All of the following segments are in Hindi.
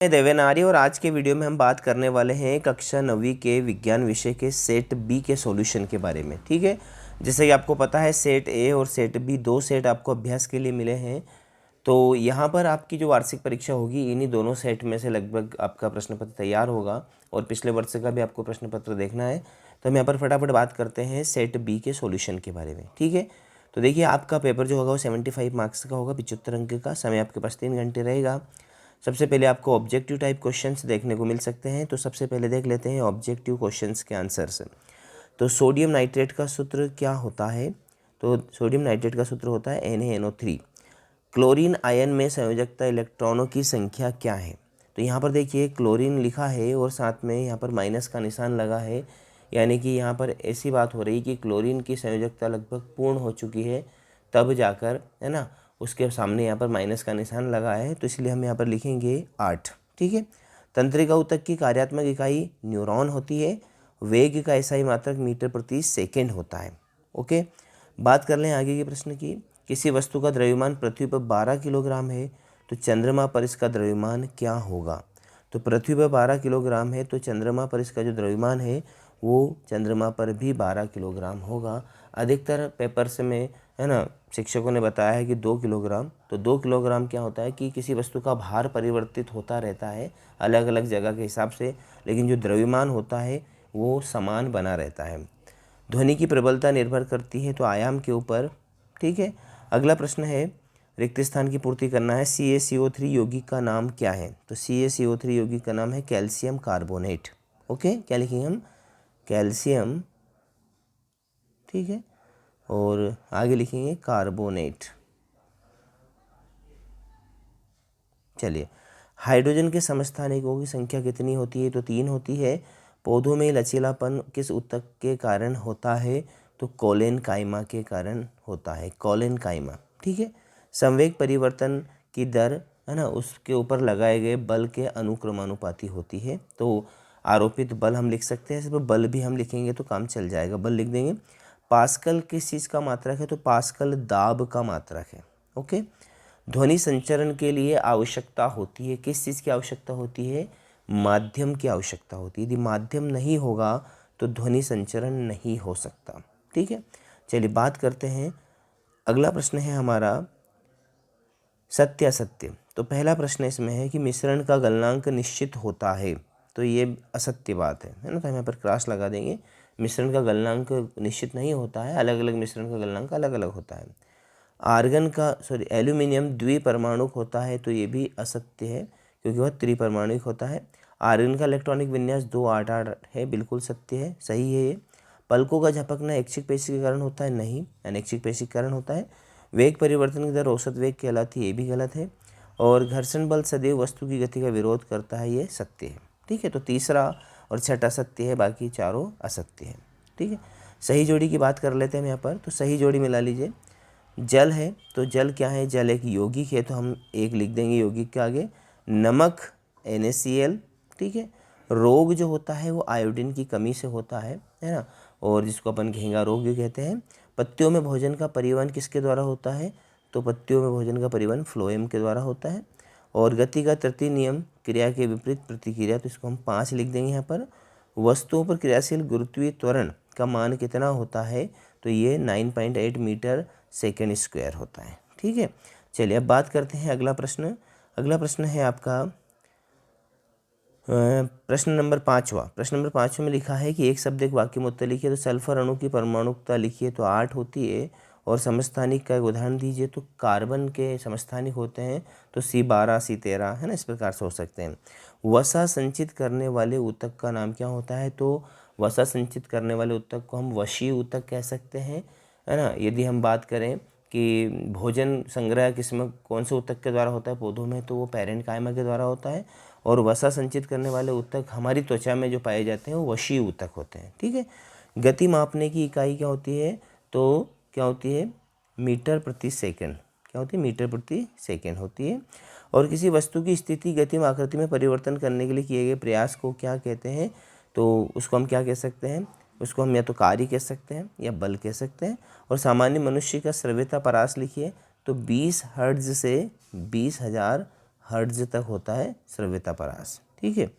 मैं देवेनारी और आज के वीडियो में हम बात करने वाले हैं कक्षा 9वीं के विज्ञान विषय के सेट बी के सॉल्यूशन के बारे में। ठीक है, जैसे कि आपको पता है सेट ए और सेट बी दो सेट आपको अभ्यास के लिए मिले हैं। तो यहाँ पर आपकी जो वार्षिक परीक्षा होगी इन्हीं दोनों सेट में से लगभग आपका प्रश्न पत्र तैयार होगा और पिछले वर्ष का भी आपको प्रश्न पत्र देखना है। तो हम यहाँ पर फटाफट बात करते हैं सेट बी के सॉल्यूशन के बारे में। ठीक है, तो देखिए आपका पेपर जो होगा वो 75 मार्क्स का होगा, 75 अंक का। समय आपके पास 3 घंटे रहेगा। सबसे पहले आपको ऑब्जेक्टिव टाइप क्वेश्चंस देखने को मिल सकते हैं। तो सबसे पहले देख लेते हैं ऑब्जेक्टिव क्वेश्चंस के आंसर्स। तो सोडियम नाइट्रेट का सूत्र क्या होता है? तो सोडियम नाइट्रेट का सूत्र होता है NaNO3। क्लोरीन आयन में संयोजकता इलेक्ट्रॉनों की संख्या क्या है? तो यहाँ पर देखिए क्लोरीन लिखा है और साथ में यहाँ पर माइनस का निशान लगा है, यानी कि यहाँ पर ऐसी बात हो रही कि क्लोरीन की संयोजकता लगभग पूर्ण हो चुकी है, तब जाकर है ना उसके सामने यहाँ पर माइनस का निशान लगा है। तो इसलिए हम यहाँ पर लिखेंगे 8। ठीक है, तंत्रिका ऊतक की कार्यात्मक इकाई न्यूरॉन होती है। वेग का एसआई मात्रक मीटर प्रति सेकेंड होता है। ओके, बात कर लें आगे के प्रश्न की। किसी वस्तु का द्रव्यमान पृथ्वी पर 12 किलोग्राम है, तो चंद्रमा पर इसका द्रव्यमान क्या होगा? तो पृथ्वी पर 12 किलोग्राम है, तो चंद्रमा पर इसका जो द्रव्यमान है वो चंद्रमा पर भी 12 किलोग्राम होगा। अधिकतर पेपर्स में है ना शिक्षकों ने बताया है कि 2 किलोग्राम। तो 2 किलोग्राम क्या होता है कि किसी वस्तु का भार परिवर्तित होता रहता है अलग अलग जगह के हिसाब से, लेकिन जो द्रव्यमान होता है वो समान बना रहता है। ध्वनि की प्रबलता निर्भर करती है तो आयाम के ऊपर। ठीक है, अगला प्रश्न है रिक्त स्थान की पूर्ति करना है। CaCO3 यौगिक का नाम क्या है? तो CaCO3 यौगिक का नाम है कैल्शियम कार्बोनेट। ओके, क्या लिखेंगे हम? कैल्शियम। ठीक है, और आगे लिखेंगे कार्बोनेट। चलिए, हाइड्रोजन के समस्थानिकों की संख्या कितनी होती है? तो 3 होती है। पौधों में लचीलापन किस ऊतक के कारण होता है? तो कोलेन काइमा के कारण होता है, कोलेन काइमा। ठीक है, संवेग परिवर्तन की दर है ना उसके ऊपर लगाए गए बल के अनुक्रमानुपाती होती है। तो आरोपित बल हम लिख सकते हैं, सिर्फ बल भी हम लिखेंगे तो काम चल जाएगा, बल लिख देंगे। पास्कल किस चीज़ का मात्रक है? तो पास्कल दाब का मात्रक है। ओके, ध्वनि संचरण के लिए आवश्यकता होती है, किस चीज़ की आवश्यकता होती है? माध्यम की आवश्यकता होती है। यदि माध्यम नहीं होगा तो ध्वनि संचरण नहीं हो सकता। ठीक है, चलिए बात करते हैं। अगला प्रश्न है हमारा सत्य असत्य। तो पहला प्रश्न इसमें है कि मिश्रण का गलनांक निश्चित होता है, तो ये असत्य बात है ना। तो हम यहाँ पर क्रॉस लगा देंगे। मिश्रण का गलनांक निश्चित नहीं होता है, अलग अलग मिश्रण का गलनांक अलग अलग होता है। एल्यूमिनियम द्विपरमाणुक होता है, तो ये भी असत्य है क्योंकि वह त्रिपरमाणुक होता है। आर्गन का इलेक्ट्रॉनिक विन्यास 288 है, बिल्कुल सत्य है, सही है ये। पलकों का झपकना ऐच्छिक पेशी के कारण होता है, नहीं, अनैच्छिक पेशी के कारण होता है। वेग परिवर्तन की दर औसत वेग कहलाती है, ये भी गलत है। और घर्षण बल सदैव वस्तु की गति का विरोध करता है, ये सत्य है। ठीक है, तो तीसरा और छठा सत्य है, बाकी चारों असत्य है। ठीक है, सही जोड़ी की बात कर लेते हैं हम यहाँ पर। तो सही जोड़ी मिला लीजिए। जल है, तो जल क्या है? जल एक यौगिक है, तो हम एक लिख देंगे यौगिक के आगे। नमक NaCl। ठीक है, रोग जो होता है वो आयोडीन की कमी से होता है ना, और जिसको अपन घेंगा रोग भी कहते हैं। पत्तियों में भोजन का परिवहन किसके द्वारा होता है? तो पत्तियों में भोजन का परिवहन फ्लोएम के द्वारा होता है। और गति का तृतीय नियम क्रिया के विपरीत प्रतिक्रिया, तो इसको हम 5 लिख देंगे यहाँ पर। वस्तुओं पर क्रियाशील गुरुत्वीय त्वरण का मान कितना होता है? तो ये 9.8 मीटर सेकेंड स्क्वायर होता है। ठीक है, चलिए अब बात करते हैं अगला प्रश्न। अगला प्रश्न है आपका प्रश्न नंबर 5वां। प्रश्न नंबर 5 में लिखा है कि एक शब्द एक वाक्य में उत्तर लिखिए। तो सल्फर अणु की परमाणुकता लिखिए, तो 8 होती है। और समस्थानिक का एक उदाहरण दीजिए। तो कार्बन के समस्थानिक होते हैं तो C12 C13 है ना, इस प्रकार से हो सकते हैं। वसा संचित करने वाले ऊतक का नाम क्या होता है? तो वसा संचित करने वाले ऊतक को हम वशीय ऊतक कह सकते हैं, है ना। यदि हम बात करें कि भोजन संग्रह किसमें कौन से ऊतक के द्वारा होता है पौधों में, तो वो पैरेंट कायमा के द्वारा होता है। और वसा संचित करने वाले ऊतक हमारी त्वचा में जो पाए जाते हैं वो वशीय ऊतक होते हैं। ठीक है, गति मापने की इकाई क्या होती है? तो क्या होती है? मीटर प्रति सेकंड। क्या होती है? मीटर प्रति सेकंड होती है। और किसी वस्तु की स्थिति गति में आकृति में परिवर्तन करने के लिए किए गए प्रयास को क्या कहते हैं? तो उसको हम क्या कह सकते हैं? उसको हम या तो कार्य कह सकते हैं या बल कह सकते हैं। और सामान्य मनुष्य का श्रव्यता परास लिखिए। तो 20 हर्ट्ज से 20,000 हर्ट्ज तक होता है श्रव्यता परास, ठीक है,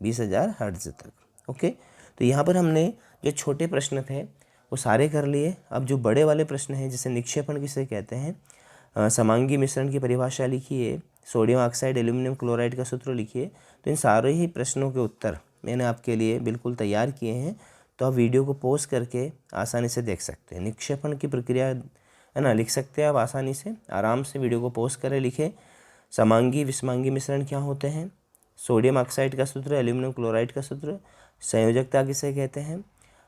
20,000 हर्ट्ज तक। ओके, तो यहाँ पर हमने जो छोटे प्रश्न थे वो सारे कर लिए। अब जो बड़े वाले प्रश्न हैं, जैसे निक्षेपण किसे कहते हैं, समांगी मिश्रण की परिभाषा लिखिए, सोडियम ऑक्साइड एल्यूमिनियम क्लोराइड का सूत्र लिखिए। तो इन सारे ही प्रश्नों के उत्तर मैंने आपके लिए बिल्कुल तैयार किए हैं, तो आप वीडियो को पॉज करके आसानी से देख सकते हैं। निक्षेपण की प्रक्रिया है ना, लिख सकते हैं आप आसानी से, आराम से वीडियो को पॉज करें, लिखें। समांगी विषमांगी मिश्रण क्या होते हैं, सोडियम ऑक्साइड का सूत्र, एल्यूमिनियम क्लोराइड का सूत्र, संयोजकता किसे कहते हैं,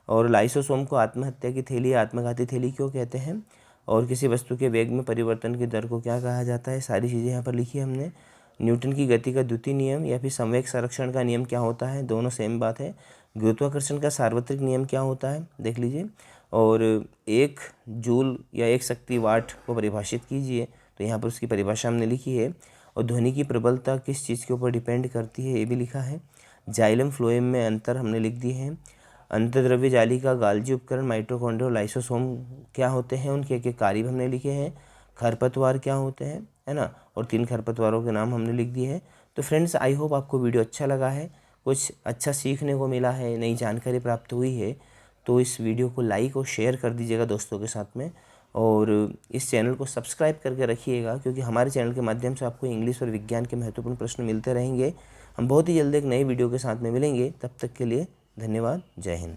और लाइसोसोम को आत्महत्या की थैली या आत्मघाती थैली क्यों कहते हैं, और किसी वस्तु के वेग में परिवर्तन की दर को क्या कहा जाता है, सारी चीज़ें यहाँ पर लिखी हमने। न्यूटन की गति का द्वितीय नियम या फिर संवेग संरक्षण का नियम क्या होता है, दोनों सेम बात है। गुरुत्वाकर्षण का सार्वत्रिक नियम क्या होता है, देख लीजिए। और 1 जूल या 1 शक्ति वाट को परिभाषित कीजिए, तो यहाँ पर उसकी परिभाषा हमने लिखी है। और ध्वनि की प्रबलता किस चीज़ के ऊपर डिपेंड करती है, ये भी लिखा है। जाइलम फ्लोएम में अंतर हमने लिख दिए हैं। अंतर्द्रव्य जाली का गाल्जी उपकरण, माइटोकॉन्ड्रिया और लाइसोसोम क्या होते हैं, उनके एक कार्य हमने लिखे हैं। खरपतवार क्या होते हैं, है ना, और 3 खरपतवारों के नाम हमने लिख दिए हैं। तो फ्रेंड्स, आई होप आपको वीडियो अच्छा लगा है, कुछ अच्छा सीखने को मिला है, नई जानकारी प्राप्त हुई है। तो इस वीडियो को लाइक और शेयर कर दीजिएगा दोस्तों के साथ में, और इस चैनल को सब्सक्राइब करके रखिएगा, क्योंकि हमारे चैनल के माध्यम से आपको इंग्लिश और विज्ञान के महत्वपूर्ण प्रश्न मिलते रहेंगे। हम बहुत ही जल्द एक नई वीडियो के साथ में मिलेंगे, तब तक के लिए धन्यवाद। जय हिंद।